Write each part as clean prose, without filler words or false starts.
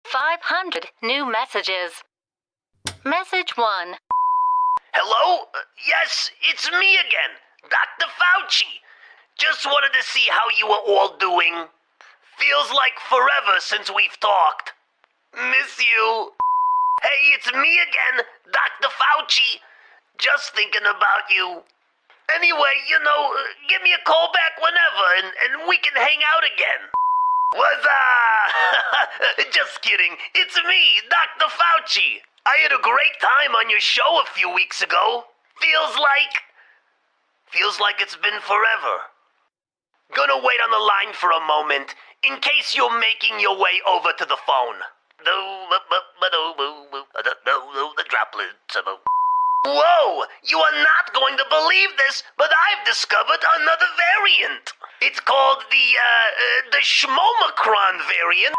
500 new messages. Message 1. Hello? Yes, it's me again, Dr. Fauci. Just wanted to see how you were all doing. Feels like forever since we've talked. Miss you. Hey, it's me again, Dr. Fauci. Just thinking about you. Anyway, give me a call back whenever and we can hang out again. Just kidding. It's me, Dr. Fauci. I had a great time on your show a few weeks ago. Feels like it's been forever. Gonna wait on the line for a moment, in case you're making your way over to the phone. The droplets. Whoa! You are not going to believe this, but I've discovered another variant. It's called the Schmomicron variant.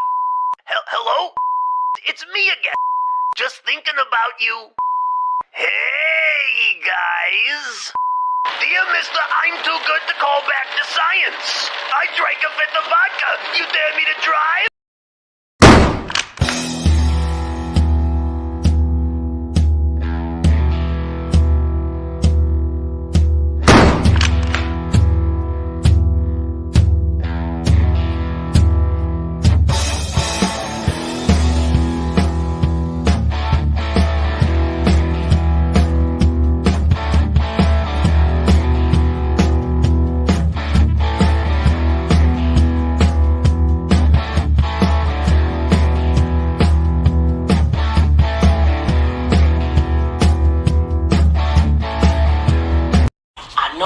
Hello? It's me again. Just thinking about you. Hey, guys. Dear Mister, I'm too good to call back to science. I drank a fifth of vodka. You dare me to drive?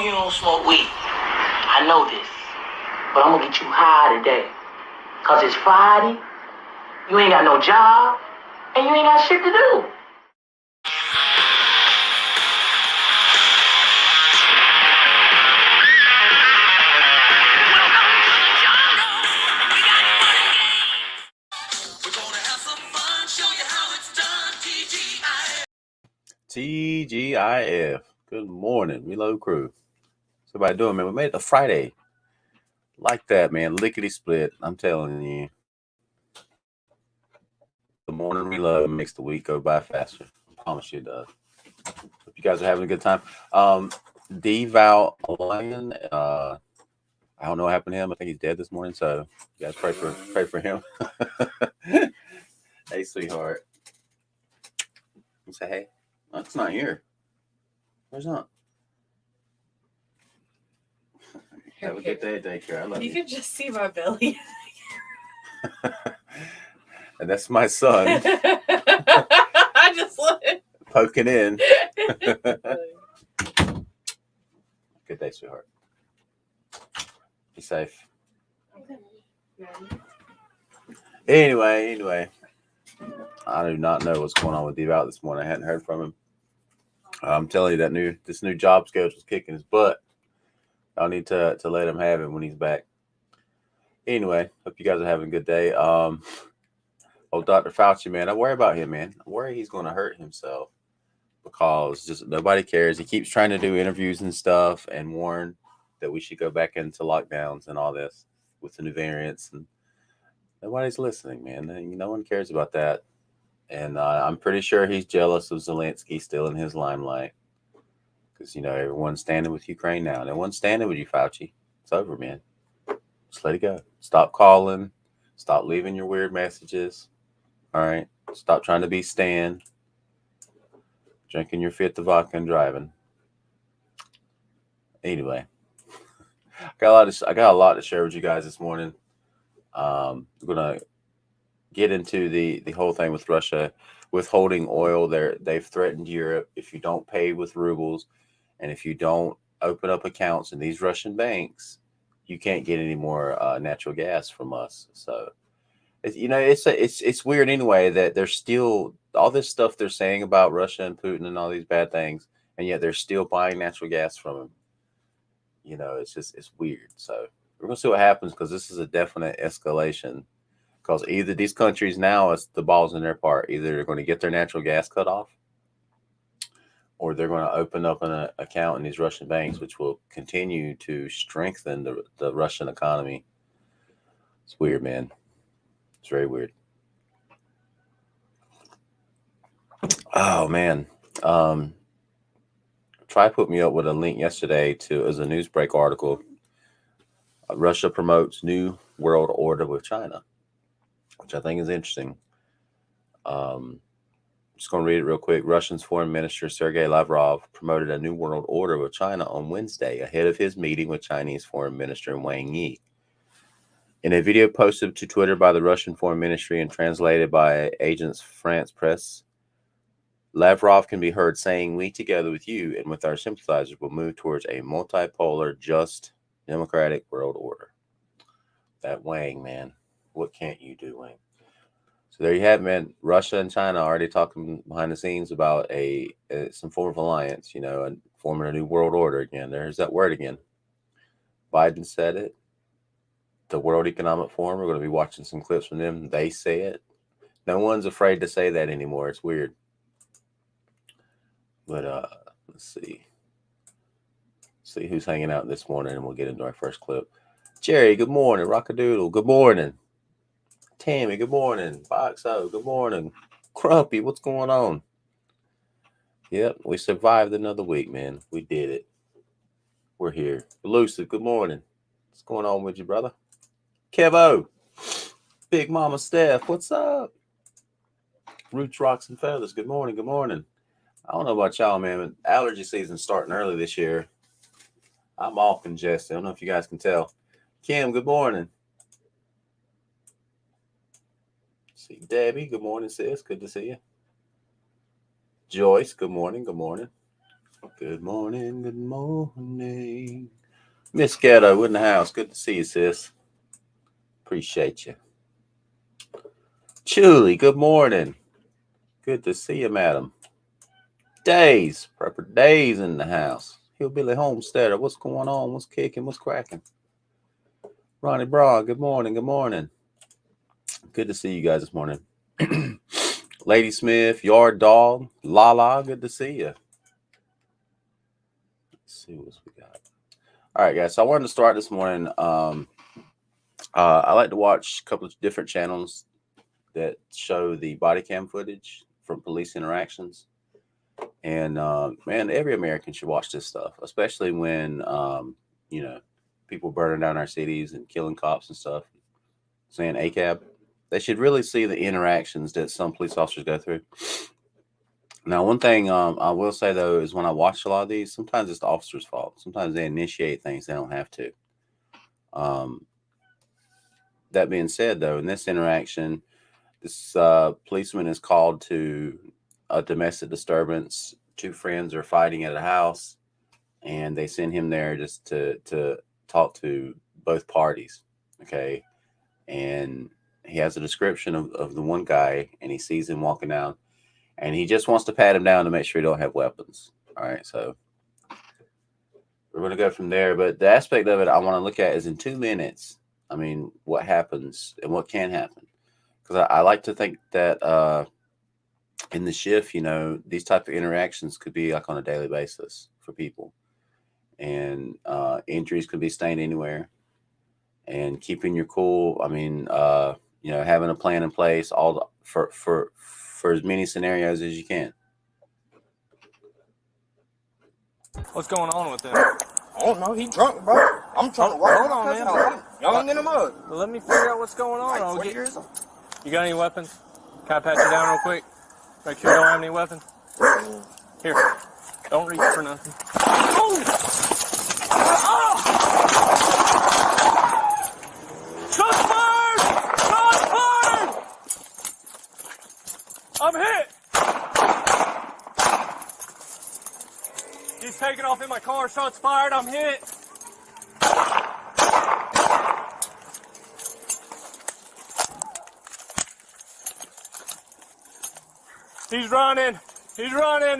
You don't smoke weed. I know this. But I'm gonna get you high today. Cause it's Friday, you ain't got no job, and you ain't got shit to do. Welcome to the jungle. We got fun and games. We're gonna have some fun, show you how it's done. TGIF. Good morning, Reload Crew. What's everybody doing, man? We made it to Friday. Like that, man. Lickety split. I'm telling you. The morning reload makes the week go by faster. I promise you it does. Hope you guys are having a good time. Devout, I don't know what happened to him. I think he's dead this morning, so you guys pray for him. Hey, sweetheart. You say hey. Oh, it's not here. Where's not? Have a good day at daycare. I love you. You can just see my belly. And that's my son I just love it. poking in. Good day, sweetheart. Be safe. Anyway, I do not know what's going on with Devout this morning. I hadn't heard from him. I'm telling you that this new job schedule is kicking his butt. I'll need to let him have it when he's back. Anyway, hope you guys are having a good day. Dr. Fauci, man, I worry about him, man. I worry he's going to hurt himself because just nobody cares. He keeps trying to do interviews and stuff and warn that we should go back into lockdowns and all this with the new variants, and nobody's listening, man. No one cares about that. And I'm pretty sure he's jealous of Zelensky still in his limelight. Because, everyone's standing with Ukraine now. No one's standing with you, Fauci. It's over, man. Just let it go. Stop calling. Stop leaving your weird messages. All right? Stop trying to be Stan. Drinking your fifth of vodka and driving. Anyway. I got a lot to share with you guys this morning. We're going to get into the whole thing with Russia withholding oil. They've threatened Europe if you don't pay with rubles. And if you don't open up accounts in these Russian banks, you can't get any more natural gas from us. So, it's weird anyway that there's still all this stuff they're saying about Russia and Putin and all these bad things, and yet they're still buying natural gas from them. It's weird. So we're gonna see what happens because this is a definite escalation. Because either these countries now, it's the ball's in their part. Either they're going to get their natural gas cut off, or they're going to open up an account in these Russian banks, which will continue to strengthen the Russian economy. It's weird, man. It's very weird. Oh man. Try put me up with a link yesterday to as a Newsbreak article. Russia promotes new world order with China, which I think is interesting. Just going to read it real quick. Russia's Foreign Minister Sergei Lavrov promoted a new world order with China on Wednesday ahead of his meeting with Chinese Foreign Minister Wang Yi. In a video posted to Twitter by the Russian Foreign Ministry and translated by Agence France Presse, Lavrov can be heard saying, "We, together with you and with our sympathizers, will move towards a multipolar, just, democratic world order." That Wang, man. What can't you do, Wang? So there you have it, man. Russia and China already talking behind the scenes about some form of alliance, and forming a new world order again. There's that word again. Biden said it. The World Economic Forum, we're going to be watching some clips from them. They say it. No one's afraid to say that anymore. It's weird. But let's see. See who's hanging out this morning, and we'll get into our first clip. Jerry, good morning. Rockadoodle, good morning. Tammy, good morning. Boxo, good morning. Crumpy, what's going on? Yep, we survived another week, man. We did it. We're here. Elusive, good morning. What's going on with you, brother? Kevo, Big Mama Steph, what's up? Roots, Rocks, and Feathers, good morning, good morning. I don't know about y'all, man, but allergy season's starting early this year. I'm all congested. I don't know if you guys can tell. Kim, good morning. See Debbie, good morning, sis. Good to see you. Joyce, good morning, good morning. Good morning, good morning. Miss Ghetto in the house. Good to see you, sis. Appreciate you. Julie, good morning. Good to see you, madam. Days, Prepper Days in the house. Hillbilly Homesteader, what's going on? What's kicking? What's cracking? Ronnie Braun, good morning, good morning. Good to see you guys this morning. Lady Smith, Yard Dog, Lala, good to see you. Let's see what else we got. All right, guys. So I wanted to start this morning. I like to watch a couple of different channels that show the body cam footage from police interactions. And man, every American should watch this stuff, especially when people burning down our cities and killing cops and stuff, saying ACAB. They should really see the interactions that some police officers go through. Now, one thing I will say, though, is when I watch a lot of these, sometimes it's the officer's fault. Sometimes they initiate things they don't have to. That being said, though, in this interaction, this policeman is called to a domestic disturbance. Two friends are fighting at a house, and they send him there just to talk to both parties. Okay. And he has a description of the one guy, and he sees him walking down, and he just wants to pat him down to make sure he don't have weapons. All right. So we're going to go from there. But the aspect of it I want to look at is in 2 minutes. I mean, what happens and what can happen. Because I like to think that in the shift, these type of interactions could be like on a daily basis for people. And injuries could be sustained anywhere. And keeping your cool, I mean, having a plan in place for as many scenarios as you can. What's going on with him? I don't know. He drunk, bro. I'm trying to work. Hold on, man. I'm young in the mud. Well, let me figure out what's going on. Like I'll 20 get... years old. You got any weapons? Can I pat you down real quick? Make sure you don't have any weapons. Here. Don't reach for nothing. Oh! Oh! Shots fired! Shots fired! I'm hit! He's taking off in my car. Shots fired. I'm hit. He's running. He's running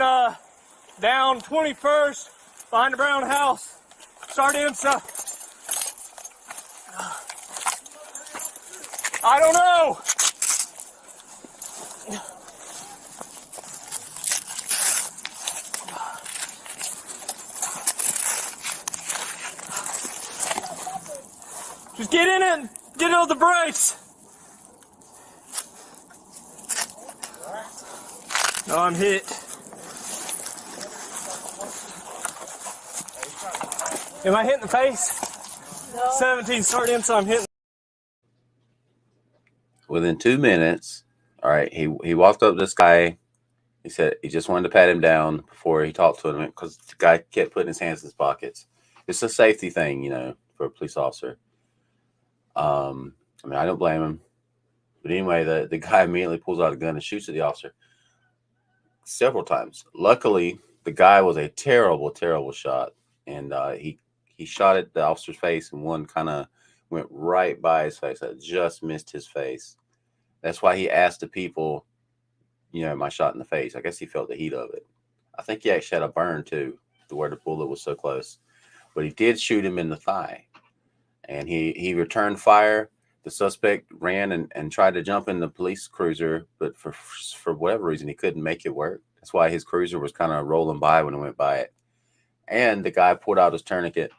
down 21st behind the brown house. Sardinsa. I don't know. Just get in it and get on the brakes. No, I'm hit. Am I hitting the face? No. 17 start in, so I'm hitting. Within 2 minutes, all right, he walked up to this guy. He said he just wanted to pat him down before he talked to him because the guy kept putting his hands in his pockets. It's a safety thing, you know, for a police officer. I mean, I don't blame him. But anyway, the guy immediately pulls out a gun and shoots at the officer several times. Luckily, the guy was a terrible, terrible shot. And he shot at the officer's face, and one kind of went right by his face. That just missed his face. That's why he asked the people, you know, am I shot in the face? I guess he felt the heat of it. I think he actually had a burn too, to where the bullet was so close. But he did shoot him in the thigh. And he returned fire. The suspect ran and tried to jump in the police cruiser, but for whatever reason, he couldn't make it work. That's why his cruiser was kind of rolling by when it went by it. And the guy pulled out his tourniquet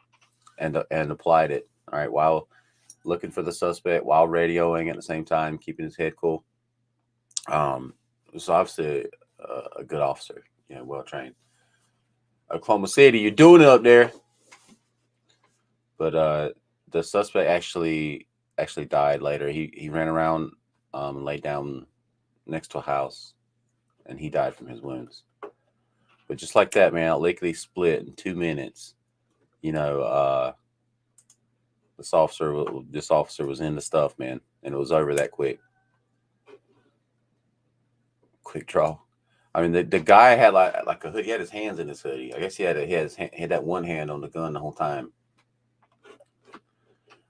and applied it, all right, while looking for the suspect, while radioing at the same time, keeping his head cool. So obviously a good officer, you know, well trained. Oklahoma City, you're doing it up there. But the suspect actually died later. He ran around, laid down next to a house, and he died from his wounds. But just like that, man, lickety split in 2 minutes. You know, this officer was in the stuff, man, and it was over that quick. Quick draw. I mean, the guy had like a hood. He had his hands in his hoodie. I guess he had that one hand on the gun the whole time.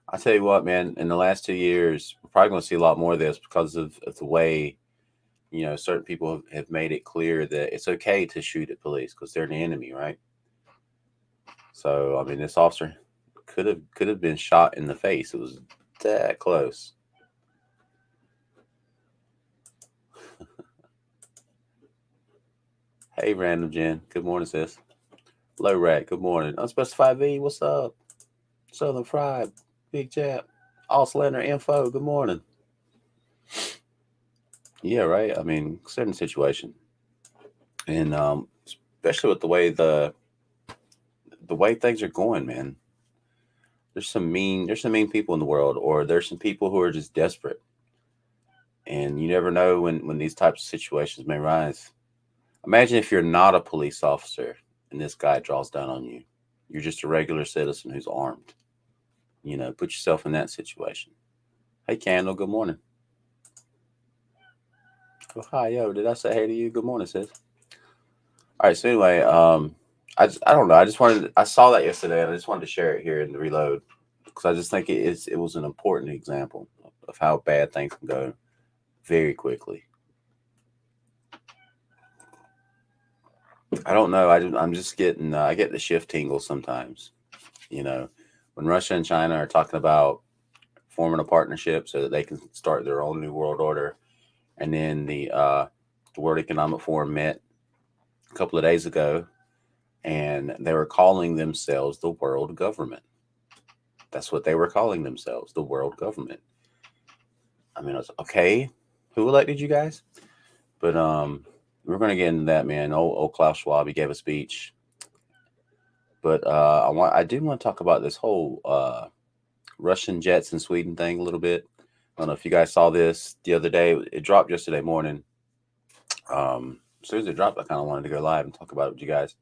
I tell you what, man, in the last 2 years, we're probably going to see a lot more of this because of the way, you know, certain people have made it clear that it's okay to shoot at police because they're the enemy, right? So, I mean, this officer could have been shot in the face. It was that close. Hey, Random Jen. Good morning, sis. Low Rat. Good morning. Unspecified V. What's up? Southern Fried. Big Jap. All Slender Info. Good morning. Yeah, right. I mean, certain situation, and especially with the way things are going, man. There's some mean people in the world, or there's some people who are just desperate, and you never know when these types of situations may rise. Imagine if you're not a police officer and this guy draws down on you. You're just a regular citizen who's armed. You know, put yourself in that situation. Hey, Candle, good morning. Oh, hi, yo, did I say hey to you? Good morning, sis. All right, so anyway, I don't know. I saw that yesterday, and I just wanted to share it here in the reload because I just think it was an important example of how bad things can go very quickly. I don't know. I'm just getting I get the shift tingle sometimes. You know, when Russia and China are talking about forming a partnership so that they can start their own new world order, and then the World Economic Forum met a couple of days ago, and they were calling themselves the world government. That's what they were calling themselves, the world government. I mean, I was okay. Who elected you guys? But we're going to get into that, man. Old Klaus Schwab, he gave a speech. But I do want to talk about this whole Russian jets in Sweden thing a little bit. I don't know if you guys saw this the other day. It dropped yesterday morning. As soon as it dropped, I kind of wanted to go live and talk about it with you guys.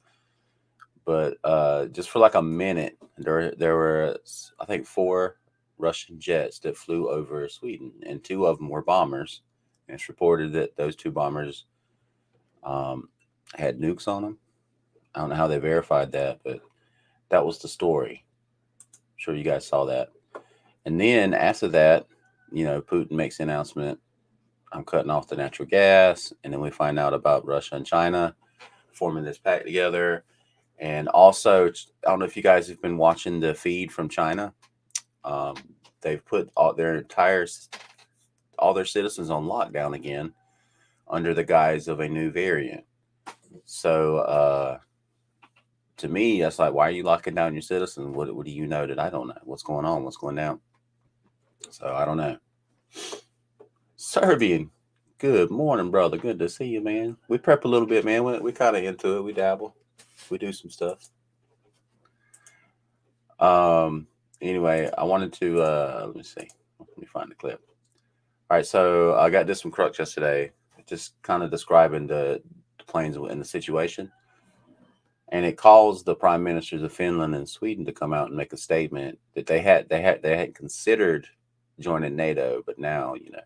But just for like a minute, there were, I think, 4 Russian jets that flew over Sweden, and 2 of them were bombers. And it's reported that those 2 bombers had nukes on them. I don't know how they verified that, but that was the story. I'm sure you guys saw that. And then after that, you know, Putin makes the announcement, I'm cutting off the natural gas. And then we find out about Russia and China forming this pact together. And also, I don't know if you guys have been watching the feed from China. They've put all their citizens on lockdown again under the guise of a new variant. So to me, that's like, why are you locking down your citizens? What do you know that I don't know? What's going on? What's going down? So I don't know. Serbian Good morning, brother. Good to see you, man. We prep a little bit, man. We kind of into it. We dabble. We do some stuff. Anyway, I wanted to let me see. Let me find the clip. All right, so I got this from Crux yesterday, just kind of describing the planes in the situation. And it calls the prime ministers of Finland and Sweden to come out and make a statement that they had considered joining NATO, but now, you know.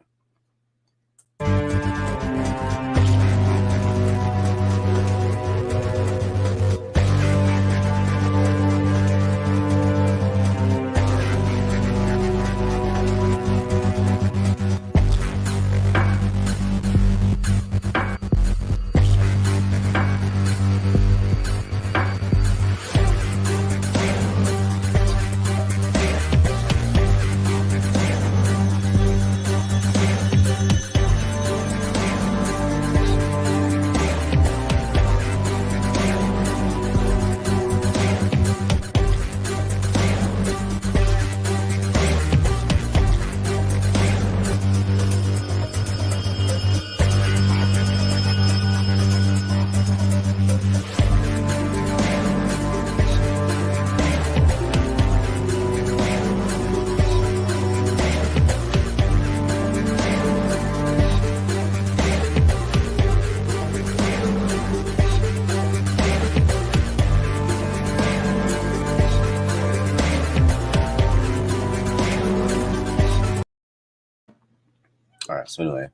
All right, so anyway,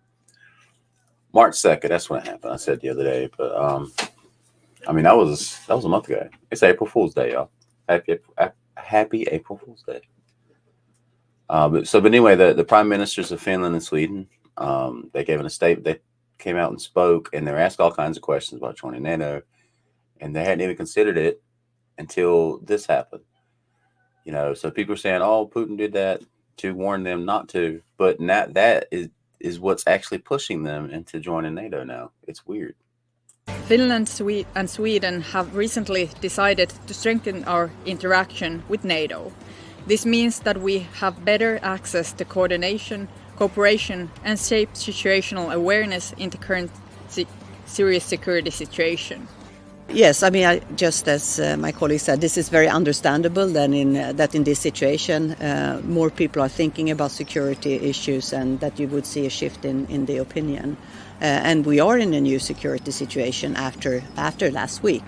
March 2nd, that's when it happened. I said the other day, but I mean that was a month ago. It's April Fool's Day, y'all. Happy April Fool's Day. But anyway, the prime ministers of Finland and Sweden, they gave a statement. They came out and spoke, and they were asked all kinds of questions about joining NATO, and they hadn't even considered it until this happened. You know, so people are saying, "Oh, Putin did that to warn them not to," but not that is what's actually pushing them into joining NATO now. It's weird. Finland and Sweden have recently decided to strengthen our interaction with NATO. This means that we have better access to coordination, cooperation, and safe situational awareness in the current serious security situation. Yes, I mean, just as my colleague said, this is very understandable that in this situation more people are thinking about security issues and that you would see a shift in the opinion. And we are in a new security situation after last week.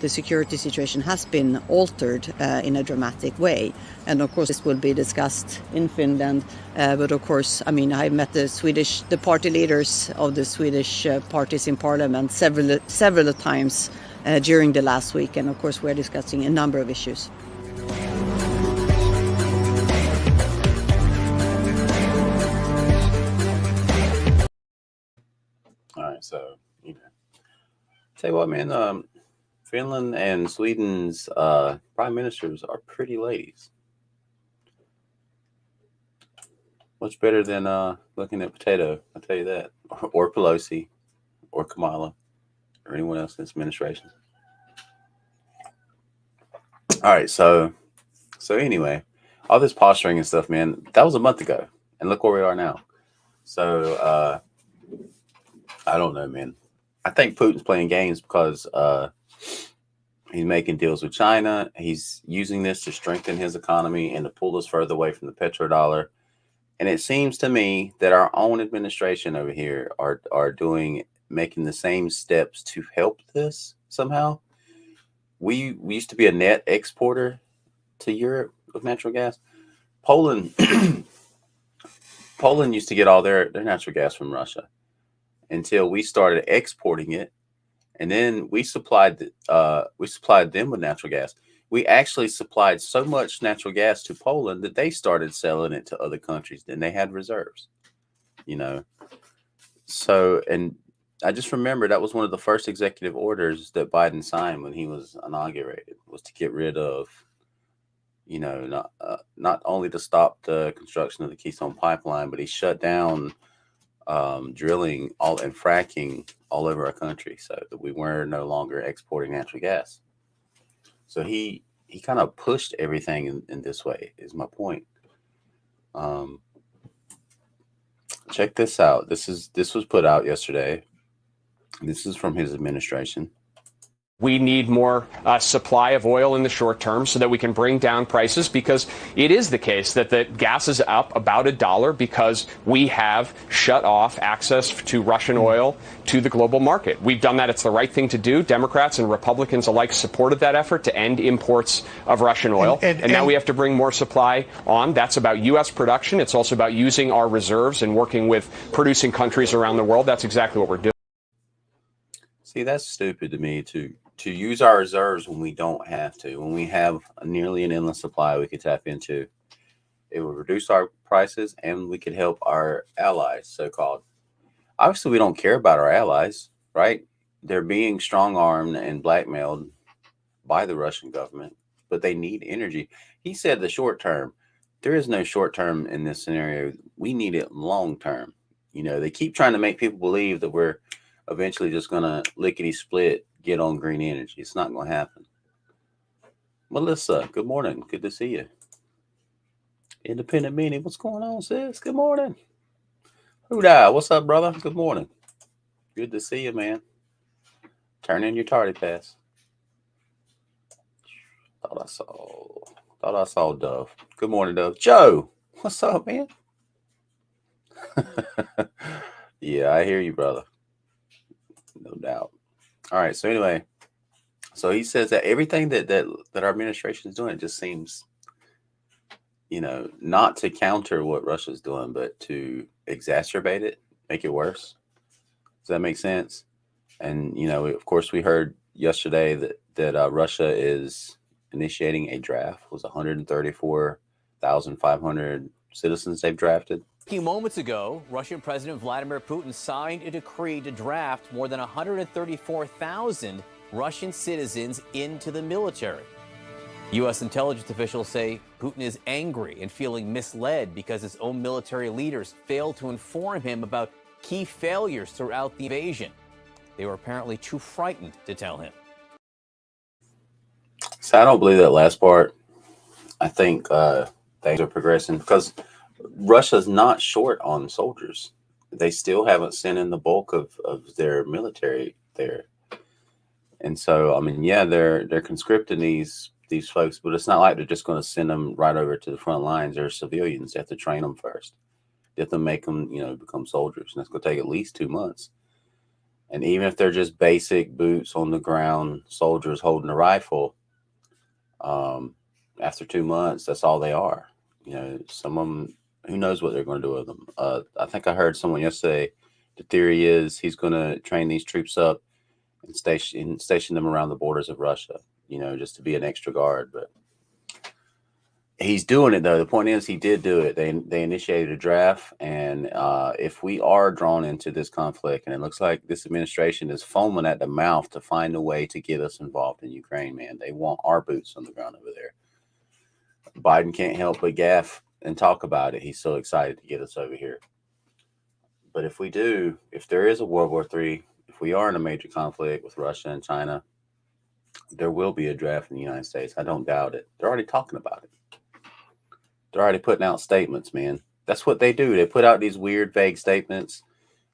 The security situation has been altered in a dramatic way. And of course, this will be discussed in Finland. But of course, I mean, I met the party leaders of the Swedish parties in parliament several times during the last week. And of course, we're discussing a number of issues. All right, so you know, tell you what, man, Finland and Sweden's prime ministers are pretty ladies. Much better than looking at Potato, I'll tell you that, or Pelosi, or Kamala, or anyone else in this administration. All right, so anyway, all this posturing and stuff, man, that was a month ago, and look where we are now. So I don't know, man. I think Putin's playing games because he's making deals with China. He's using this to strengthen his economy and to pull us further away from the petrodollar. And it seems to me that our own administration over here are making the same steps to help this somehow. We used to be a net exporter to Europe of natural gas. Poland used to get all their natural gas from Russia until we started exporting it, and then we supplied them with natural gas. We actually supplied so much natural gas to Poland that they started selling it to other countries. Then they had reserves, you know. So, and I just remember that was one of the first executive orders that Biden signed when he was inaugurated, was to get rid of, you know, not only to stop the construction of the Keystone Pipeline, but he shut down drilling and fracking all over our country, so that we were no longer exporting natural gas. So he kind of pushed everything in this way, is my point. check this out. This was put out yesterday. This is from his administration. We need more supply of oil in the short term so that we can bring down prices, because it is the case that the gas is up about $1 because we have shut off access to Russian oil to the global market. We've done that. It's the right thing to do. Democrats and Republicans alike supported that effort to end imports of Russian oil. And now we have to bring more supply on. That's about U.S. production. It's also about using our reserves and working with producing countries around the world. That's exactly what we're doing. See, that's stupid to me to use our reserves when we don't have to, when we have nearly an endless supply we could tap into. It would reduce our prices and we could help our allies, so-called. Obviously, we don't care about our allies, right? They're being strong-armed and blackmailed by the Russian government, but they need energy. He said the short term. There is no short term in this scenario. We need it long term. You know, they keep trying to make people believe that we're eventually just going to lickety-split get on green energy. It's not going to happen. Melissa, good morning. Good to see you. Independent Meanie, what's going on, sis? Good morning. Huda, what's up, brother? Good morning. Good to see you, man. Turn in your tardy pass. Thought I saw Dove. Good morning, Dove. Joe, what's up, man? Yeah, I hear you, brother. No doubt. All right. So anyway, so he says that everything that our administration is doing, it just seems, you know, not to counter what Russia's doing, but to exacerbate it, make it worse. Does that make sense? And, you know, of course, we heard yesterday that Russia is initiating a draft. It was 134,500 citizens they've drafted. A few moments ago, Russian President Vladimir Putin signed a decree to draft more than 134,000 Russian citizens into the military. U.S. intelligence officials say Putin is angry and feeling misled because his own military leaders failed to inform him about key failures throughout the invasion. They were apparently too frightened to tell him. So I don't believe that last part. I think things are progressing because Russia's not short on soldiers. They still haven't sent in the bulk of their military there. And so, I mean, yeah, they're conscripting these folks, but it's not like they're just going to send them right over to the front lines. They're civilians. They have to train them first. They have to make them, you know, become soldiers. And that's going to take at least 2 months. And even if they're just basic boots on the ground soldiers holding a rifle, after 2 months, that's all they are. You know, some of them, who knows what they're going to do with them. I think I heard someone yesterday, the theory is he's going to train these troops up and station them around the borders of Russia, you know, just to be an extra guard. But he's doing it, though. The point is he did do it. They initiated a draft. And if we are drawn into this conflict, and it looks like this administration is foaming at the mouth to find a way to get us involved in Ukraine, man. They want our boots on the ground over there. Biden can't help but gaffe and talk about it. He's so excited to get us over here. But if we do, if there is a World War III, if we are in a major conflict with Russia and China, there will be a draft in the United States. I don't doubt it. They're already talking about it. They're already putting out statements, man. That's what they do. They put out these weird, vague statements,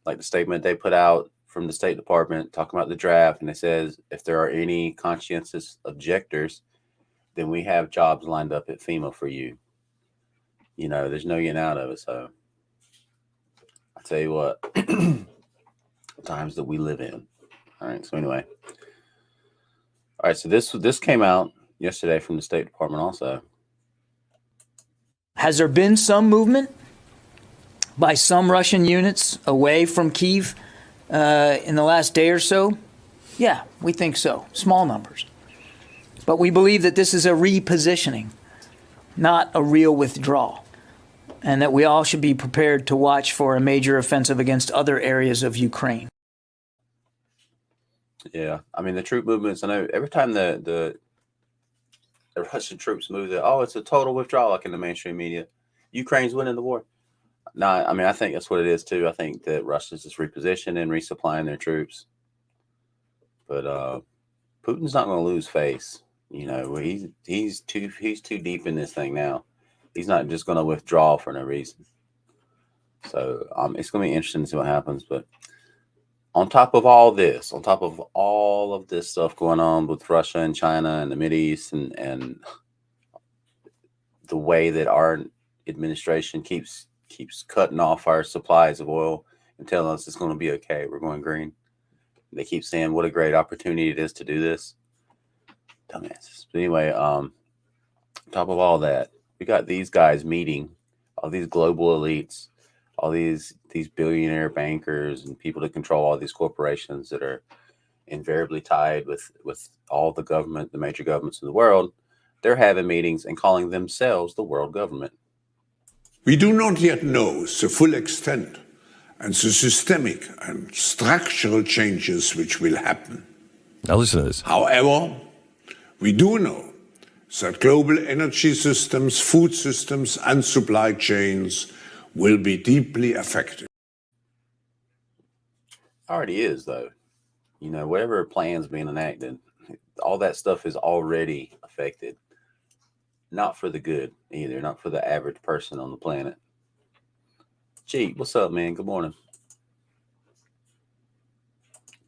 like the statement they put out from the State Department talking about the draft. And it says, if there are any conscientious objectors, then we have jobs lined up at FEMA for you. You know, there's no getting out of it. So I tell you what, times that we live in. All right. So anyway, all right. So this came out yesterday from the State Department also. Has there been some movement by some Russian units away from Kyiv in the last day or so? Yeah, we think so. Small numbers. But we believe that this is a repositioning, not a real withdrawal, and that we all should be prepared to watch for a major offensive against other areas of Ukraine. Yeah, I mean, the troop movements, I know every time the Russian troops move, it's a total withdrawal, like in the mainstream media. Ukraine's winning the war. No, I mean, I think that's what it is, too. I think that Russia's just repositioning, resupplying their troops. But Putin's not going to lose face. You know, he's too deep in this thing now. He's not just going to withdraw for no reason. So it's going to be interesting to see what happens. But on top of all this, on top of all of this stuff going on with Russia and China and the Mideast and the way that our administration keeps cutting off our supplies of oil and telling us it's going to be okay, we're going green. They keep saying what a great opportunity it is to do this. Dumbasses. But anyway, on top of all that, we got these guys meeting, all these global elites, all these billionaire bankers and people that control all these corporations that are invariably tied with all the major governments in the world. They're having meetings and calling themselves the world government. We do not yet know the full extent and the systemic and structural changes which will happen. Now listen to this. However, we do know that global energy systems, food systems, and supply chains will be deeply affected. Already is, though. You know, whatever plan's being enacted, all that stuff is already affected. Not for the good either, not for the average person on the planet. Gee, what's up, man? Good morning.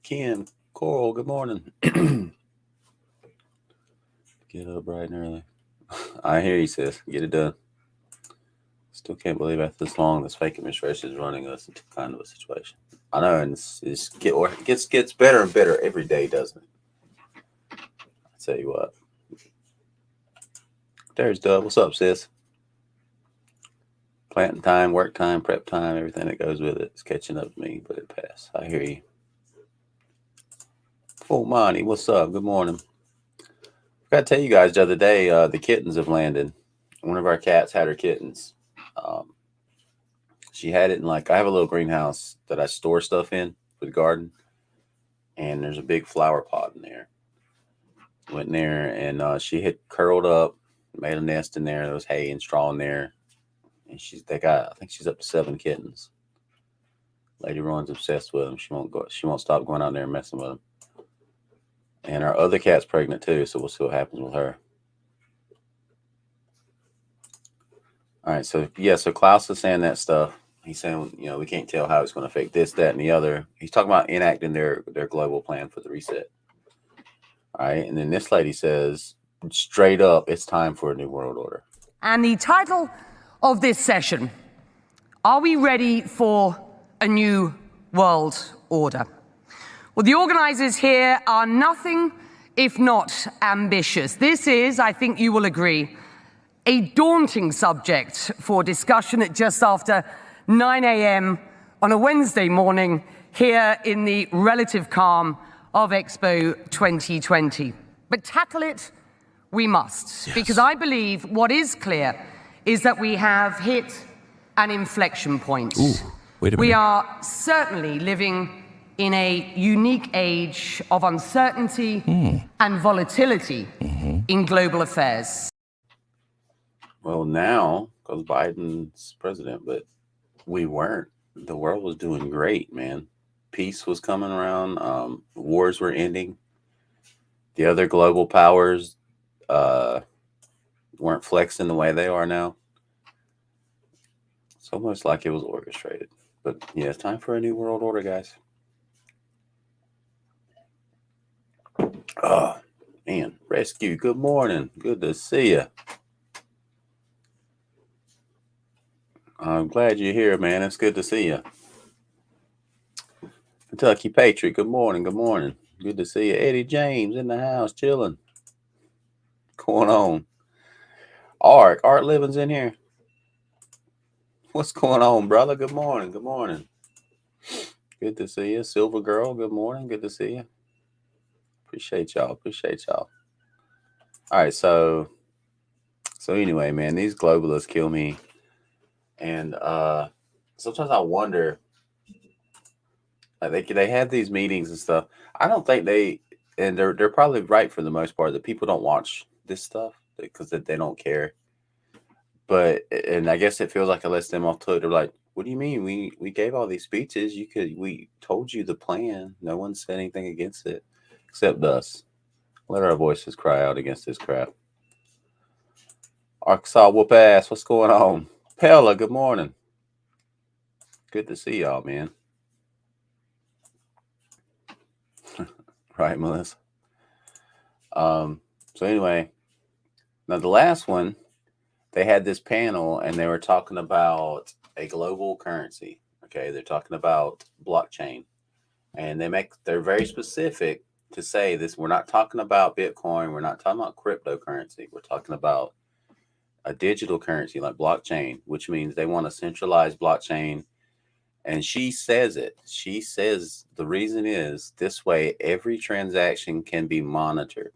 Ken, Coral, good morning. Get up bright and early. I hear you, sis. Get it done. Still can't believe after this long, this fake administration is running us into kind of a situation. I know, and it gets better and better every day, doesn't it? I tell you what. There's Dub. What's up, sis? Planting time, work time, prep time, everything that goes with it is catching up to me, but it passed. I hear you. Full Monty, what's up? Good morning. I got to tell you guys the other day, the kittens have landed. One of our cats had her kittens. She had it in I have a little greenhouse that I store stuff in for the garden, and there's a big flower pot in there. Went in there, and she had curled up, made a nest in there. There was hay and straw in there, and I think she's up to 7 kittens. Lady Ron's obsessed with them. She won't stop going out there and messing with them. And our other cat's pregnant too, so we'll see what happens with her. All right, so Klaus is saying that stuff. He's saying, we can't tell how it's going to affect this, that, and the other. He's talking about enacting their global plan for the reset. All right, and then this lady says, straight up, it's time for a new world order. And the title of this session, are we ready for a new world order? Well, the organizers here are nothing if not ambitious. This is, I think you will agree, a daunting subject for discussion at just after 9 a.m. on a Wednesday morning here in the relative calm of Expo 2020. But tackle it we must, because I believe what is clear is that we have hit an inflection point. Ooh, wait a minute. We are certainly living in a unique age of uncertainty and volatility in global affairs. Well, now, because Biden's president, but we weren't. The world was doing great, man. Peace was coming around. Wars were ending. The other global powers weren't flexing the way they are now. It's almost like it was orchestrated. But yeah, it's time for a new world order, guys. Oh, man. Rescue, good morning. Good to see you. I'm glad you're here, man. It's good to see you. Kentucky Patriot, good morning. Good morning. Good to see you. Eddie James in the house, chilling. What's going on? Art Livin's in here. What's going on, brother? Good morning. Good morning. Good to see you. Silver Girl, good morning. Good to see you. Appreciate y'all. All right, so anyway, man, these globalists kill me. And sometimes I wonder, they have these meetings and stuff. I don't think they're probably right for the most part that people don't watch this stuff because they don't care. And I guess it feels like it lets them off to it. They're like, what do you mean? We gave all these speeches. We told you the plan. No one said anything against it except us. Let our voices cry out against this crap. Arkansas whoop ass. What's going on? Pella, good morning. Good to see y'all, man. Right, Melissa? So anyway, now the last one, they had this panel and they were talking about a global currency. Okay, they're talking about blockchain. And they're very specific to say this. We're not talking about Bitcoin. We're not talking about cryptocurrency. We're talking about a digital currency like blockchain, which means they want a centralized blockchain. And she says it. She says the reason is this way every transaction can be monitored.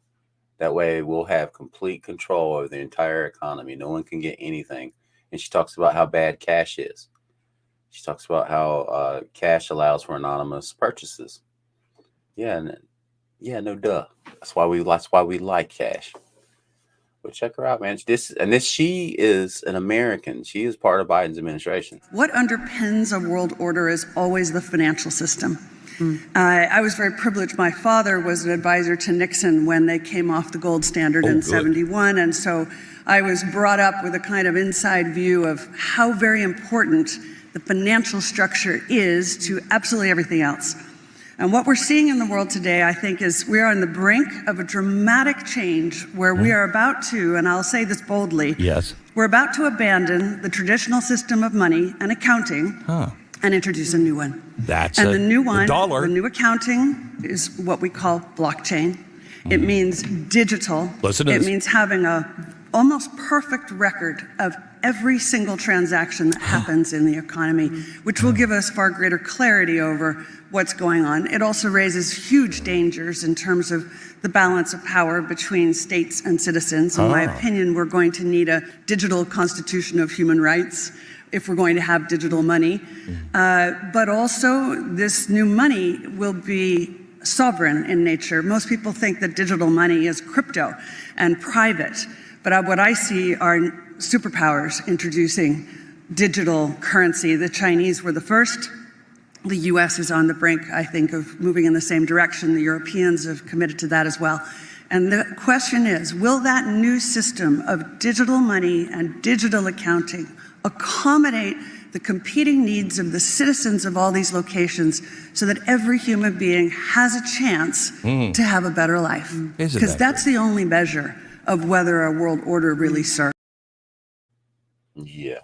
That way we'll have complete control over the entire economy. No one can get anything. And she talks about how bad cash is. She talks about how cash allows for anonymous purchases. Yeah, no duh. That's why we like cash. But check her out, man. She is an American. She is part of Biden's administration. What underpins a world order is always the financial system. I was very privileged. My father was an advisor to Nixon when they came off the gold standard in 71. And so I was brought up with a kind of inside view of how very important the financial structure is to absolutely everything else. And what we're seeing in the world today, I think, is we are on the brink of a dramatic change where we are about to, and I'll say this boldly, we're about to abandon the traditional system of money and accounting and introduce a new one. The new one, the new accounting is what we call blockchain. It means digital. It means having a almost perfect record of every single transaction that happens in the economy, which will give us far greater clarity over what's going on. It also raises huge dangers in terms of the balance of power between states and citizens. In my opinion, we're going to need a digital constitution of human rights if we're going to have digital money. But also, this new money will be sovereign in nature. Most people think that digital money is crypto and private. But what I see are superpowers introducing digital currency. The Chinese were the first. The US is on the brink, I think, of moving in the same direction. The Europeans have committed to that as well. And the question is, will that new system of digital money and digital accounting accommodate the competing needs of the citizens of all these locations so that every human being has a chance to have a better life? Because that's the only measure of whether a world order really serves. Yeah,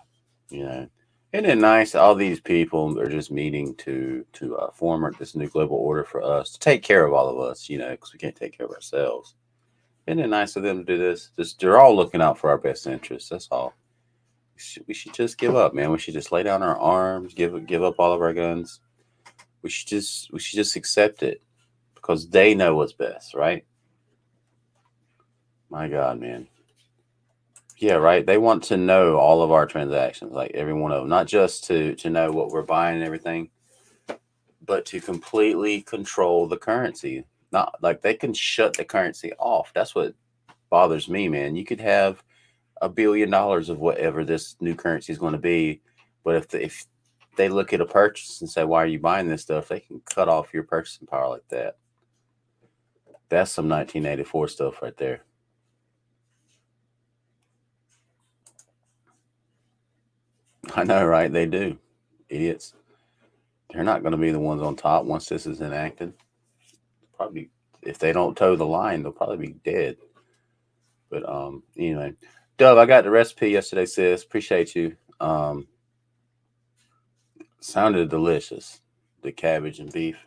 isn't it nice? All these people are just meeting to form this new global order for us to take care of all of us, because we can't take care of ourselves. Isn't it nice of them to do this? They're all looking out for our best interests. That's all. We should just give up, man. We should just lay down our arms, give up all of our guns. We should just accept it because they know what's best, right? My God, man. Yeah, right. They want to know all of our transactions, like every one of them, not just to know what we're buying and everything, but to completely control the currency. Not like they can shut the currency off. That's what bothers me, man. You could have $1 billion of whatever this new currency is going to be, but if they look at a purchase and say, "Why are you buying this stuff?" they can cut off your purchasing power like that. That's some 1984 stuff right there. I know, right? They do. Idiots. They're not going to be the ones on top once this is enacted. Probably, if they don't toe the line, they'll probably be dead. But anyway, Dove, I got the recipe yesterday, sis. Appreciate you. Sounded delicious. The cabbage and beef.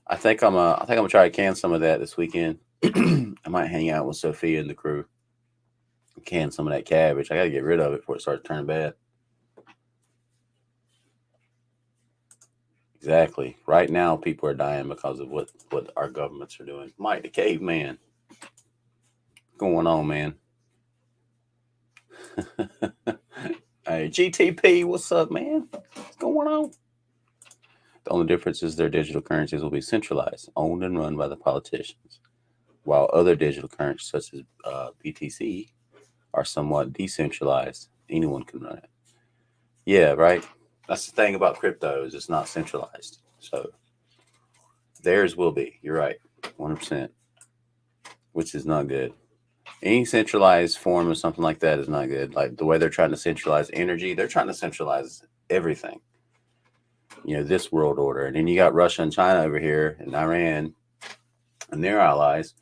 I think I'm gonna try to can some of that this weekend. I might hang out with Sophia and the crew. Can some of that cabbage. I gotta get rid of it before it starts turning bad. Exactly. Right now, people are dying because of what our governments are doing. Mike the Caveman. What's going on, man? Hey, GTP, what's up, man? What's going on? The only difference is their digital currencies will be centralized, owned and run by the politicians, while other digital currencies, such as BTC, are somewhat decentralized. Anyone can run it. Yeah, right? That's the thing about crypto is it's not centralized. So theirs will be. You're right. 100%. Which is not good. Any centralized form of something like that is not good. Like the way they're trying to centralize energy, they're trying to centralize everything. this world order. And then you got Russia and China over here, and Iran and their allies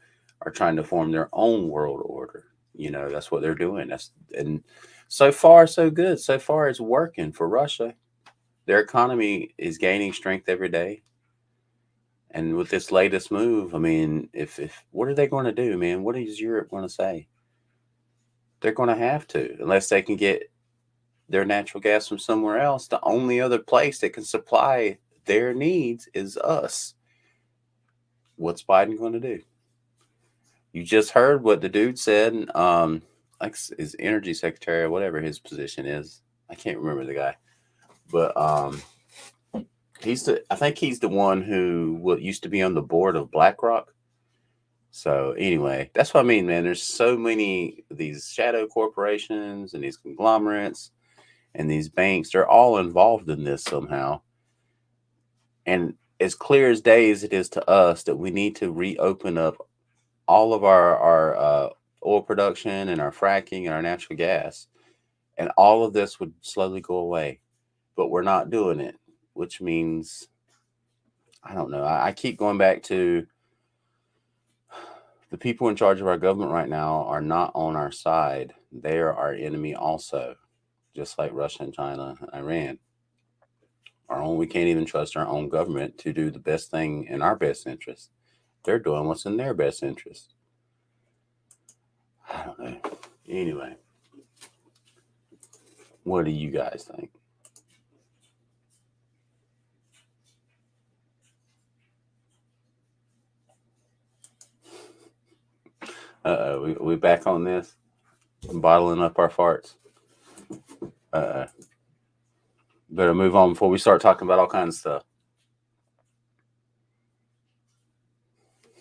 are trying to form their own world order. That's what they're doing. And so far, so good. So far, it's working for Russia. Their economy is gaining strength every day. And with this latest move, I mean, if what are they going to do, man? What is Europe going to say? They're going to have to, unless they can get their natural gas from somewhere else. The only other place that can supply their needs is us. What's Biden going to do? You just heard what the dude said, like his energy secretary or whatever his position is. I can't remember the guy, but I think he's the one who used to be on the board of BlackRock. So anyway, that's what I mean, man. There's so many of these shadow corporations and these conglomerates and these banks. They're all involved in this somehow. And as clear as day as it is to us that we need to reopen up all of our oil production and our fracking and our natural gas, and all of this would slowly go away. But we're not doing it, which means, I don't know. I keep going back to the people in charge of our government right now are not on our side. They are our enemy also, just like Russia and China and Iran. We can't even trust our own government to do the best thing in our best interest. They're doing what's in their best interest. I don't know. Anyway, what do you guys think? We back on this? Bottling up our farts. Better move on before we start talking about all kinds of stuff.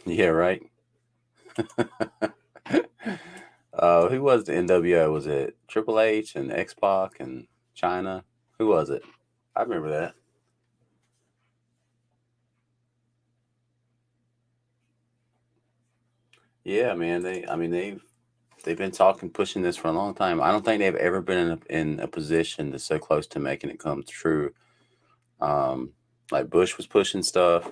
Yeah, right. Who was the NWO? Was it Triple H and X-Pac and China? Who was it? I remember that. Yeah, man. They've been pushing this for a long time. I don't think they've ever been in a position that's so close to making it come true. Like Bush was pushing stuff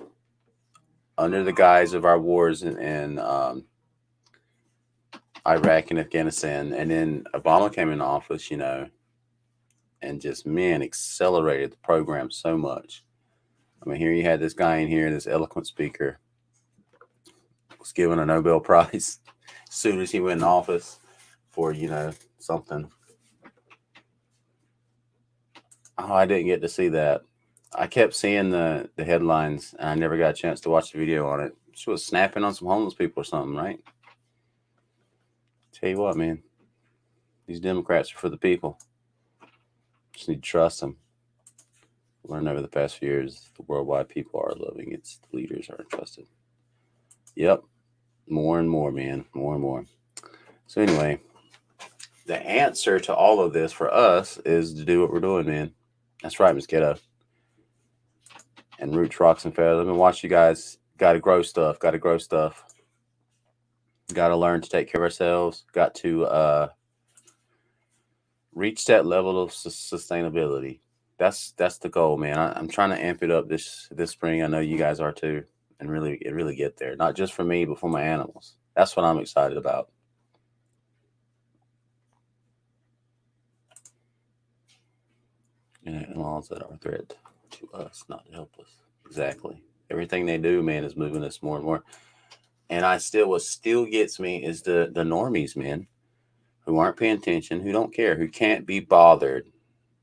under the guise of our wars in Iraq and Afghanistan, and then Obama came into office, and just, man, accelerated the program so much. I mean, here you had this guy in here, this eloquent speaker, was given a Nobel Prize as soon as he went in office for, something. Oh, I didn't get to see that. I kept seeing the headlines, and I never got a chance to watch the video on it. She was snapping on some homeless people or something, right? Tell you what, man, these Democrats are for the people. Just need to trust them. Learned over the past few years, the worldwide people are loving its leaders aren't trusted. Yep. More and more, man. More and more. So anyway, the answer to all of this for us is to do what we're doing, man. That's right, Miss Kiddo. And Roots, Rocks, and Feathers. Let me watch you guys. Got to grow stuff. Got to grow stuff. Got to learn to take care of ourselves. Got to reach that level of sustainability. That's the goal, man. I'm trying to amp it up this spring. I know you guys are too, and really get there. Not just for me, but for my animals. That's what I'm excited about. And animals that are a threat to us, not to help us. Exactly. Everything they do, man, is moving us more and more. And what still gets me is the normies, man, who aren't paying attention, who don't care, who can't be bothered,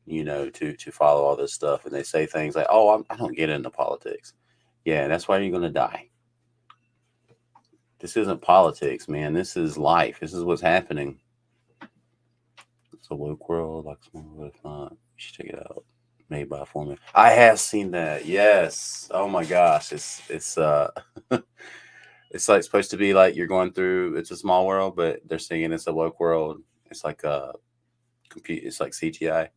to follow all this stuff. And they say things like, oh, I don't get into politics. Yeah, that's why you're going to die. This isn't politics, man. This is life. This is what's happening. It's a woke world, like small, but if not, you should check it out. Made by a foreman. I have seen that. Yes. Oh my gosh. It's it's like supposed to be like you're going through. It's a small world, but they're saying it's a woke world. It's like It's like CGI.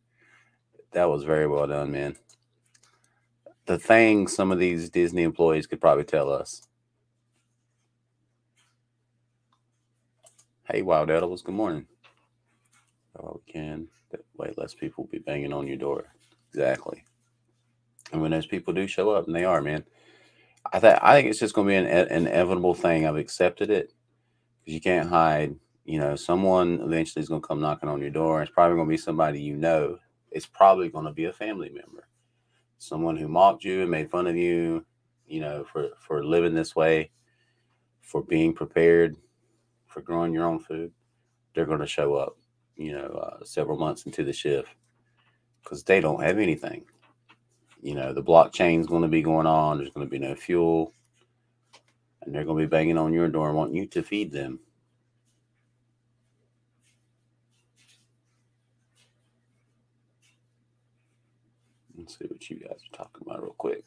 That was very well done, man. The things some of these Disney employees could probably tell us. Hey, Wild Edibles. Good morning. Oh, we can. That way less people will be banging on your door. Exactly. And when those people do show up, and they are, man, I think it's just going to be an inevitable thing. I've accepted it because you can't hide. You know, someone eventually is going to come knocking on your door. It's probably going to be somebody you know. It's probably going to be a family member, someone who mocked you and made fun of you, you know, for living this way, for being prepared, for growing your own food. They're going to show up, you know, several months into the shift because they don't have anything. You know, the blockchain's going to be going on. There's going to be no fuel. And they're going to be banging on your door and wanting you to feed them. Let's see what you guys are talking about real quick.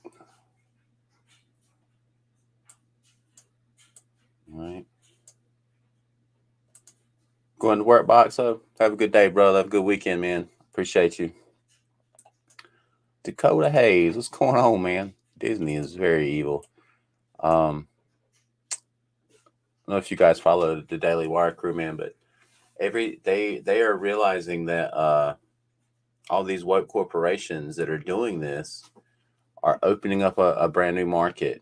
All right. Going to work, Boxo. Have a good day, brother. Have a good weekend, man. Appreciate you. Dakota Hayes, what's going on, man? Disney is very evil. I don't know if you guys follow the Daily Wire crew, man, but they are realizing that all these woke corporations that are doing this are opening up a brand new market.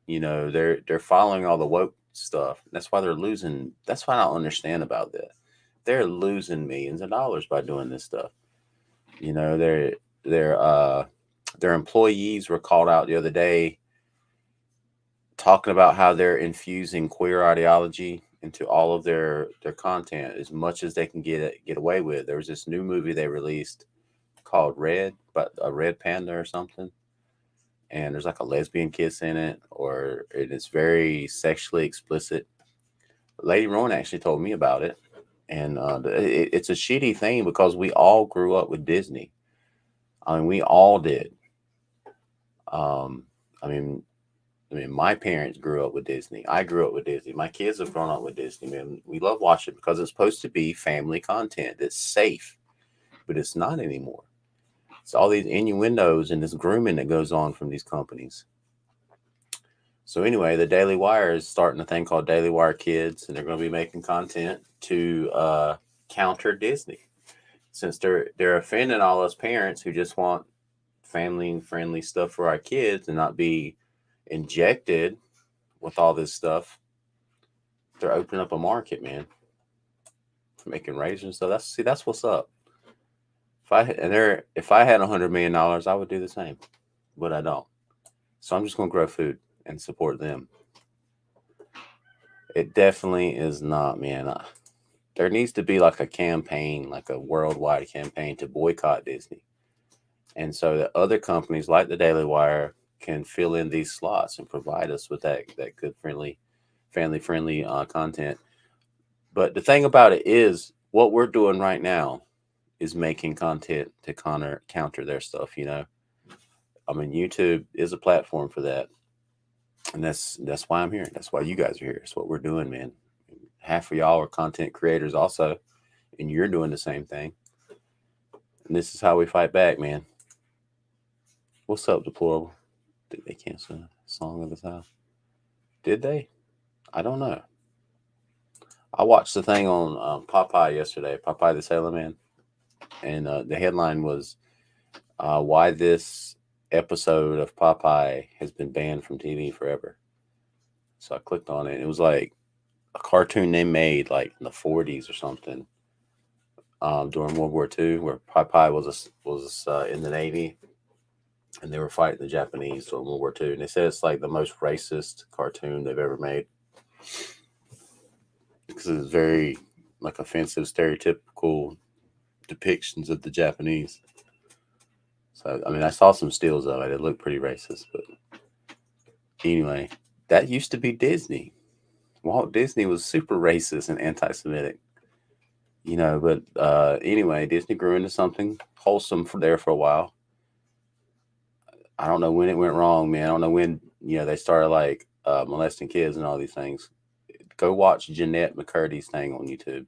You know, they're following all the woke stuff. That's why they're losing. That's what I don't understand about that. They're losing millions of dollars by doing this stuff. You know, their employees were called out the other day talking about how they're infusing queer ideology into all of their content as much as they can get away with. There was this new movie they released called Red, but a red panda or something. And there's like a lesbian kiss in it, or it is very sexually explicit. Lady Rowan actually told me about it. And it's a shitty thing because we all grew up with Disney. I mean, we all did. I mean, my parents grew up with Disney. I grew up with Disney. My kids have grown up with Disney, man. We love watching it because it's supposed to be family content that's safe, but it's not anymore. It's all these innuendos and this grooming that goes on from these companies. So anyway, the Daily Wire is starting a thing called Daily Wire Kids, and they're going to be making content to counter Disney, since they're offending all us parents who just want family-friendly stuff for our kids and not be injected with all this stuff. They're opening up a market, man, for making razors and stuff. That's what's up. If I had $100 million, I would do the same, but I don't. So I'm just going to grow food and support them. It definitely is not, man. There needs to be like a campaign, like a worldwide campaign to boycott Disney. And so that other companies like the Daily Wire can fill in these slots and provide us with that good, family-friendly content. But the thing about it is, what we're doing right now is making content to counter their stuff, you know. I mean, YouTube is a platform for that. And that's why I'm here. That's why you guys are here. It's what we're doing, man. Half of y'all are content creators also, and you're doing the same thing. And this is how we fight back, man. What's up, Deplorable? Did they cancel a Song of the South? Did they? I don't know. I watched the thing on Popeye yesterday, Popeye the Sailor Man. And the headline was why this episode of Popeye has been banned from TV forever. So I clicked on it. It was like a cartoon they made like in the 40s or something during World War II, where Popeye was in the Navy and they were fighting the Japanese during World War II. And they said it's like the most racist cartoon they've ever made because it's very like offensive, stereotypical depictions of the Japanese. So I mean, I saw some stills of it. It looked pretty racist, but anyway, that used to be Disney. Walt Disney was super racist and anti-Semitic, you know. But anyway, Disney grew into something wholesome there for a while. I don't know when it went wrong, man. I don't know when, you know, they started like molesting kids and all these things. Go watch Jeanette McCurdy's thing on YouTube.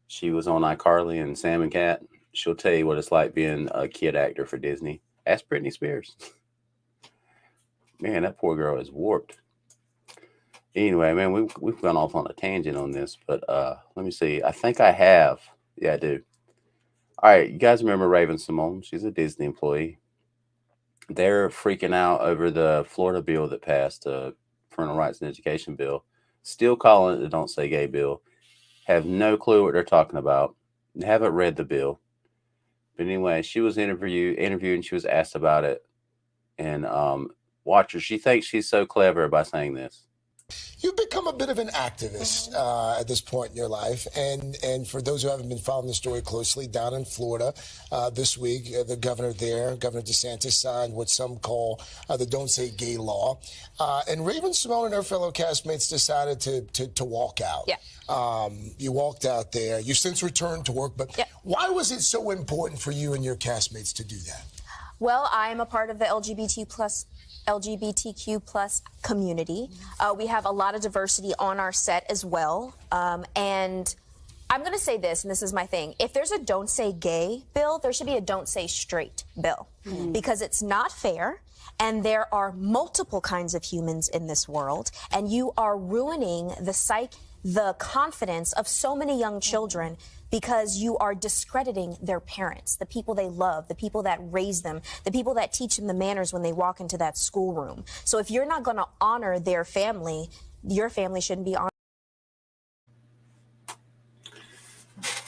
She was on iCarly and Sam and Cat. She'll tell you what it's like being a kid actor for Disney. Ask Britney Spears. Man, that poor girl is warped. Anyway, man, we've gone off on a tangent on this, but let me see. I think I have. Yeah, I do. All right, you guys remember Raven Simone? She's a Disney employee. they're freaking out over the Florida bill that passed, parental rights and education bill, still calling it the Don't Say Gay bill. Have no clue what they're talking about. Haven't read the bill. But anyway, she was interviewed and she was asked about it. And watch her. She thinks she's so clever by saying this. You've become a bit of an activist at this point in your life. And for those who haven't been following the story closely, down in Florida this week, the governor there, Governor DeSantis, signed what some call the Don't Say Gay law. And Raven Simone and her fellow castmates decided to walk out. Yeah. You walked out there. You since returned to work. But why was it so important for you and your castmates to do that? Well, I'm a part of the LGBTQ plus community. We have a lot of diversity on our set as well. And I'm going to say this, and this is my thing. If there's a Don't Say Gay bill, there should be a Don't Say Straight bill. Because it's not fair. And there are multiple kinds of humans in this world. And you are ruining the confidence of so many young children because you are discrediting their parents, the people they love, the people that raise them, the people that teach them the manners when they walk into that schoolroom. So if you're not going to honor their family, your family shouldn't be honored.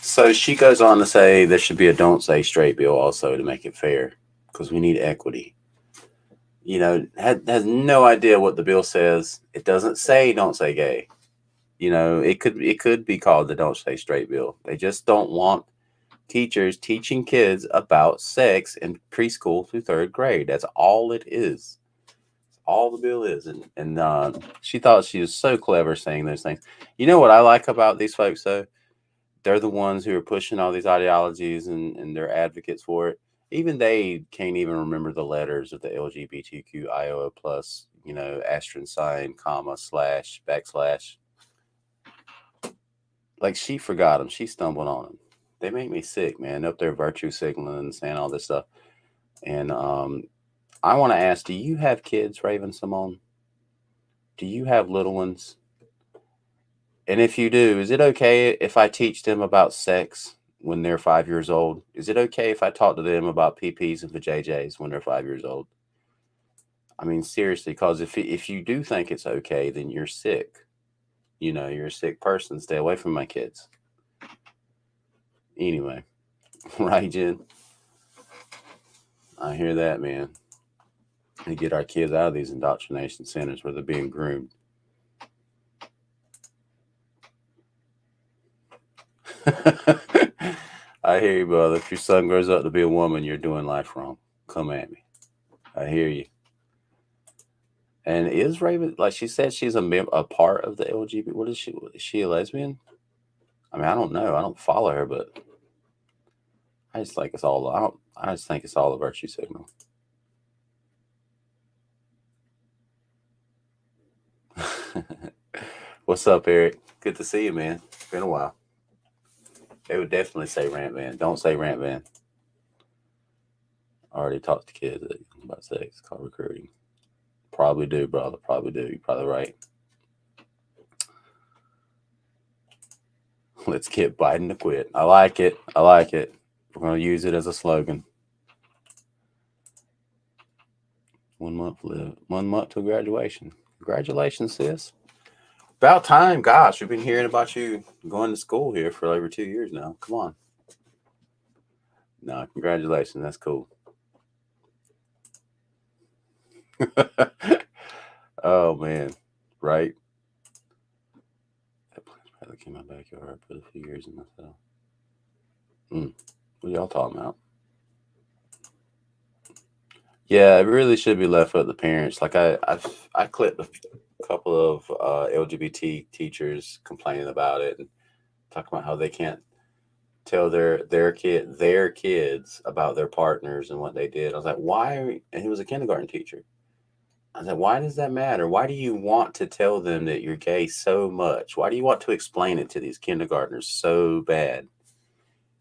So she goes on to say there should be a Don't Say Straight bill also to make it fair because we need equity. You know, has no idea what the bill says. It doesn't say Don't Say Gay. You know, it could be called the Don't Say Straight bill. They just don't want teachers teaching kids about sex in preschool through 3rd grade. That's all it is. That's all the bill is. And she thought she was so clever saying those things. You know what I like about these folks, though? They're the ones who are pushing all these ideologies and they're advocates for it. Even they can't even remember the letters of the LGBTQIA plus, you know, asterisk sign, comma, slash, backslash. Like she forgot them. She stumbled on them. They make me sick, man. Up there virtue signaling and saying all this stuff. And I want to ask, do you have kids, Raven Simone? Do you have little ones? And if you do, is it okay if I teach them about sex when they're 5 years old? Is it okay if I talk to them about PPs and vajayjays when they're 5 years old? I mean, seriously, because if you do think it's okay, then you're sick. You know, you're a sick person. Stay away from my kids. Anyway, right, Jen? I hear that, man. We get our kids out of these indoctrination centers where they're being groomed. I hear you, brother. If your son grows up to be a woman, you're doing life wrong. Come at me. I hear you. And is Raven, like she said, she's a part of the LGBT? What is she? Is she a lesbian? I mean, I don't know. I don't follow her, but I just think it's all. I just think it's all a virtue signal. What's up, Eric? Good to see you, man. It's been a while. They would definitely say rant van. Don't say rant van. I already talked to kids about sex. It's called recruiting. Probably do, brother. Probably do. You're probably right. Let's get Biden to quit. I like it. I like it. We're going to use it as a slogan. 1 month live. 1 month till graduation. Congratulations, sis. About time. Gosh, we've been hearing about you going to school here for over 2 years now. Come on. No, congratulations. That's cool. Oh, man. Right? That plant's probably came in my backyard. I put a few years in myself. What y'all talking about? Yeah, it really should be left with the parents. Like I clipped a couple of LGBT teachers complaining about it and talking about how they can't tell their kids about their partners and what they did. I was like, why? And he was a kindergarten teacher. I was like, why does that matter? Why do you want to tell them that you're gay so much? Why do you want to explain it to these kindergartners so bad?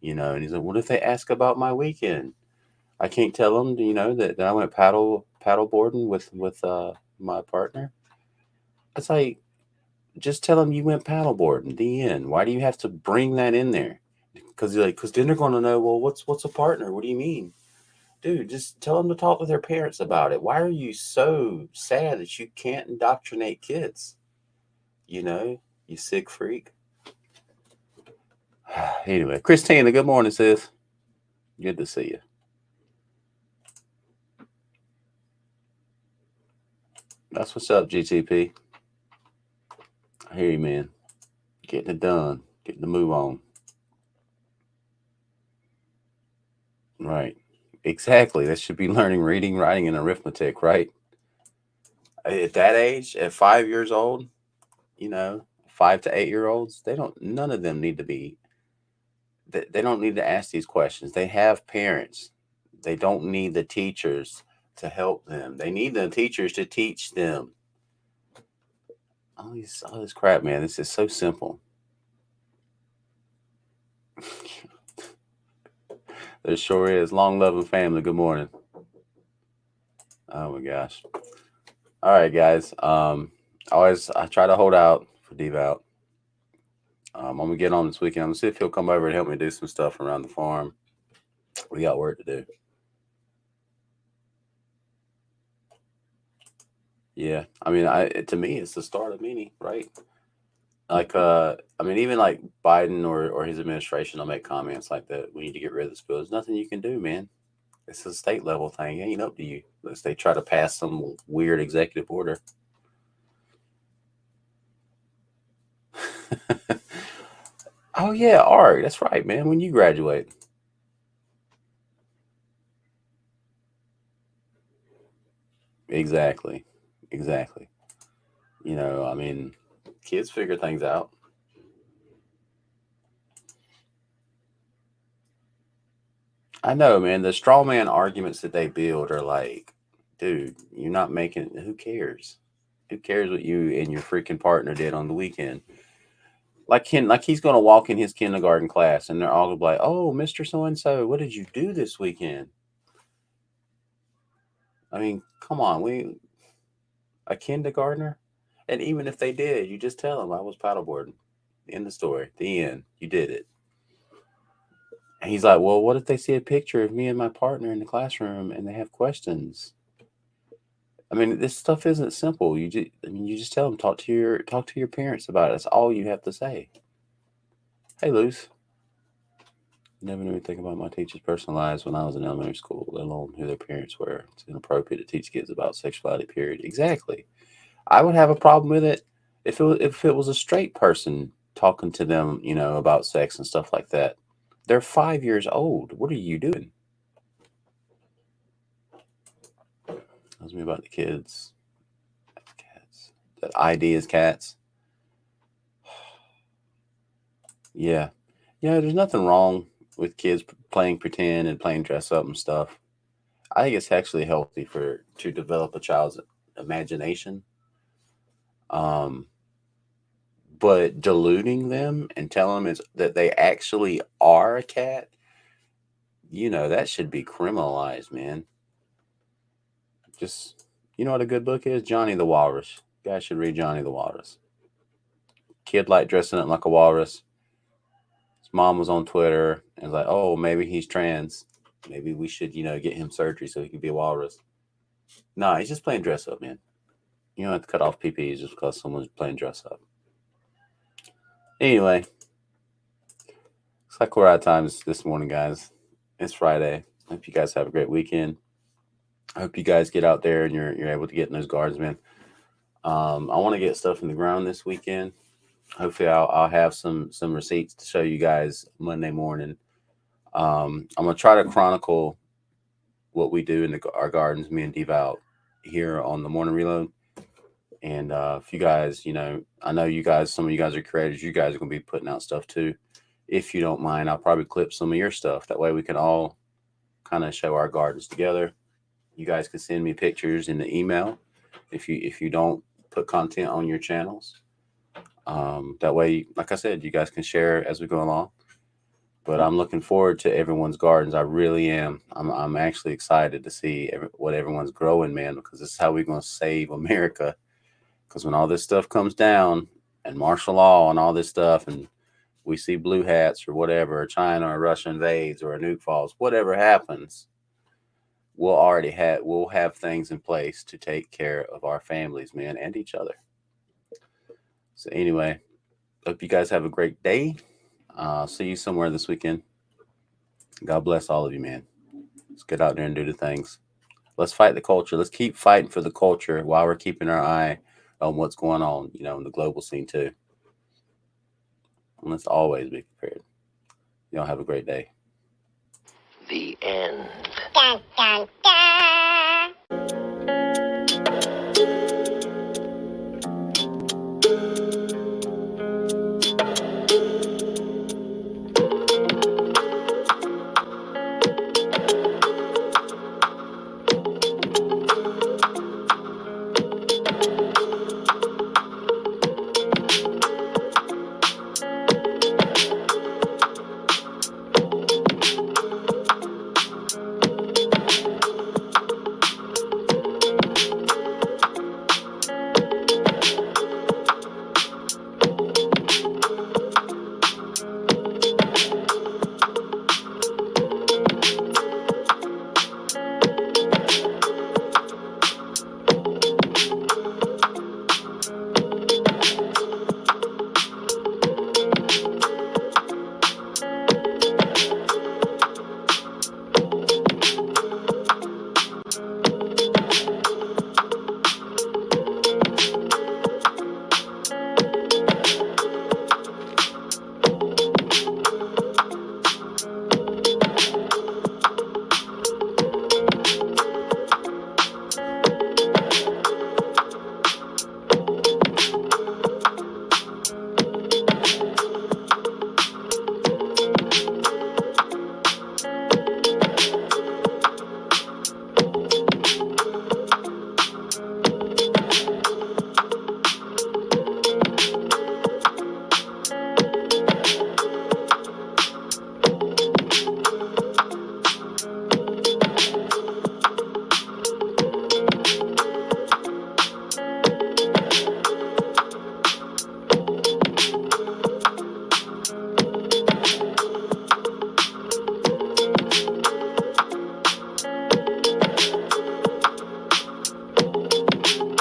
You know, and he's like, what if they ask about my weekend? I can't tell them, you know, that I went paddle boarding with my partner. It's like, just tell them you went paddle boarding. The end. Why do you have to bring that in there? Because then they're going to know, well, what's a partner? What do you mean? dude, just tell them to talk to their parents about it. Why are you so sad that you can't indoctrinate kids? You know, you sick freak. Anyway, Christina, good morning, sis. Good to see you. That's what's up, GTP. I hear you, man. Getting it done. Getting the move on. Right. Exactly. That should be learning reading, writing, and arithmetic, right? At that age, at 5 years old, you know, 5 to 8 year olds, none of them need to be, they don't need to ask these questions. They have parents. They don't need the teachers to help them. They need the teachers to teach them. All this crap, man. This is so simple. There sure is. Long, loving family. Good morning. Oh my gosh. All right, guys. I try to hold out for Devout. I'm gonna get on this weekend. I'm gonna see if he'll come over and help me do some stuff around the farm. We got work to do. Yeah, I mean, to me, it's the start of many, right? Like, I mean, even like Biden or his administration will make comments like that. We need to get rid of this bill. There's nothing you can do, man. It's a state level thing. It ain't up to you unless they try to pass some weird executive order. Oh yeah, Art. That's right, man. When you graduate. Exactly. You know, I mean, kids figure things out. I know, man. The straw man arguments that they build are like, dude, you're not making. Who cares? Who cares what you and your freaking partner did on the weekend? Like he's gonna walk in his kindergarten class, and they're all gonna be like, "Oh, Mr. So and So, what did you do this weekend?" I mean, come on, a kindergartner, and even if they did, you just tell them I was paddleboarding. End the story. The end. You did it. And he's like, well, what if they see a picture of me and my partner in the classroom and they have questions? I mean, this stuff isn't simple. You just tell them, talk to your parents about it. That's all you have to say. Hey, Luce. Never knew anything about my teachers' personal lives when I was in elementary school, let alone who their parents were. It's inappropriate to teach kids about sexuality, period. Exactly. I would have a problem with it if it was a straight person talking to them, you know, about sex and stuff like that. They're 5 years old. What are you doing? Tells me about the kids. Cats. That ID is cats. Yeah. Yeah, there's nothing wrong with kids playing pretend and playing dress up and stuff. I think it's actually healthy to develop a child's imagination. But deluding them and telling them that they actually are a cat, you know, that should be criminalized, man. Just, you know what a good book is? Johnny the Walrus. You guys should read Johnny the Walrus. Kid liked dressing up like a walrus. His mom was on Twitter and was like, oh, maybe he's trans. Maybe we should, you know, get him surgery so he can be a walrus. Nah, he's just playing dress up, man. You don't have to cut off PPs just because someone's playing dress up. Anyway, looks like we're out of time this morning, guys. It's Friday. Hope you guys have a great weekend. I hope you guys get out there and you're able to get in those gardens, man. I want to get stuff in the ground this weekend. Hopefully, I'll have some receipts to show you guys Monday morning. I'm gonna try to chronicle what we do in our gardens, me and Devout, here on the Morning Reload. And if you guys, you know, I know you guys, some of you guys are creators. You guys are gonna be putting out stuff too. If you don't mind, I'll probably clip some of your stuff. That way we can all kind of show our gardens together. You guys can send me pictures in the email if you don't put content on your channels. That way, like I said, you guys can share as we go along. But I'm looking forward to everyone's gardens. I really am. I'm actually excited to see what everyone's growing, man, because this is how we're going to save America. Because when all this stuff comes down and martial law and all this stuff, and we see blue hats or whatever, or China or Russia invades or a nuke falls, whatever happens, we'll have things in place to take care of our families, man, and each other. So anyway, hope you guys have a great day. See you somewhere this weekend. God bless all of you, man. Let's get out there and do the things. Let's fight the culture. Let's keep fighting for the culture while we're keeping our eye on what's going on, you know, in the global scene too. And let's always be prepared. Y'all have a great day. The end. Dun, dun, dun.